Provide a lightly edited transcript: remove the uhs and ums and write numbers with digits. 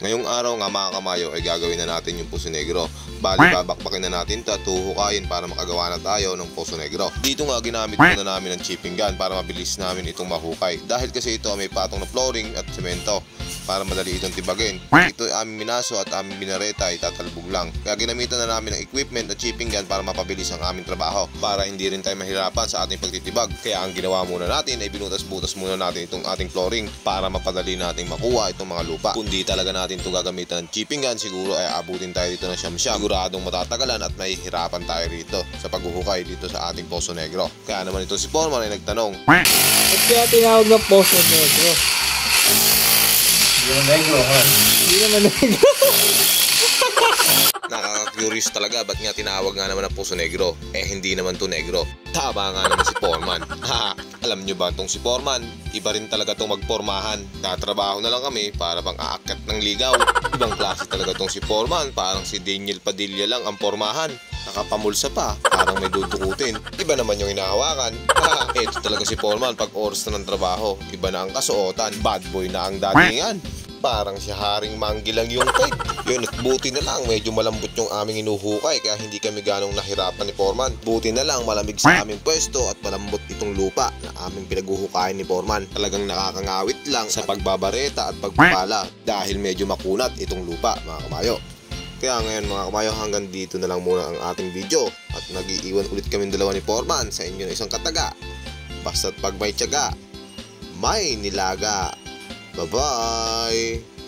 Ngayong araw nga mga kamayo ay gagawin na natin yung Poso Negro. Bali babakbakin na natin ito at huhukayin para makagawa na tayo ng Poso Negro. Dito nga ginamit muna namin ng chipping gun para mabilis namin itong mahukay. Dahil kasi ito may patong na flooring at semento para madali itong tibagin. Ito ay aming minaso at aming binareta ay tatalbog lang. Kaya ginamitan na namin ng equipment at chipping gun para mapabilis ang aming trabaho. Para hindi rin tayo mahirapan sa ating pagtitibag. Kaya ang ginawa muna natin ay binutas-butas muna natin itong ating flooring para mapadali nating makuha itong mga lupa. Kundi talaga natin ito gagamitan ng chipping gun, siguro ay abutin tayo dito ng siyam-siyam. Siguradong matatagalan at mahihirapan tayo rito sa paghuhukay dito sa ating Poso Negro. Kaya naman ito si Foreman ay nagtanong, Ba't kaya tinawag na Poso Negro? Hindi naman negro, ha? Hindi naman negro. nakaka-curious talaga, ba't nga tinawag nga naman ng Poso Negro? Eh hindi naman to negro. Tama nga naman si Foreman. Alam nyo ba itong si Foreman? Iba rin talaga itong magpormahan. Katrabaho na lang kami para pang aakyat ng ligaw. Ibang klase talaga itong si Foreman. Parang si Daniel Padilla lang ang pormahan. Nakapamulsa pa, parang may dudukutin. Iba naman yung hinahawakan. Ito talaga si Foreman pag oras na ng trabaho. Iba na ang kasuotan. Bad boy na ang datingan. Parang si Haring Manggi lang yung type. Yun, at buti na lang medyo malambot yung aming inuhukay kaya hindi kami ganong nahirapan ni Foreman. Buti na lang malamig sa aming pwesto at malambot itong lupa na aming pinaghuhukayan ni Foreman. Talagang nakakangawit lang sa pagbabareta at pagpapala dahil medyo makunat itong lupa mga kamayo. Kaya ngayon mga kamayo, hanggang dito na lang muna ang ating video at nag-iiwan ulit kami dalawa ni Foreman sa inyo na isang kataga. Basta't pag may tiyaga, may nilaga. Bye-bye!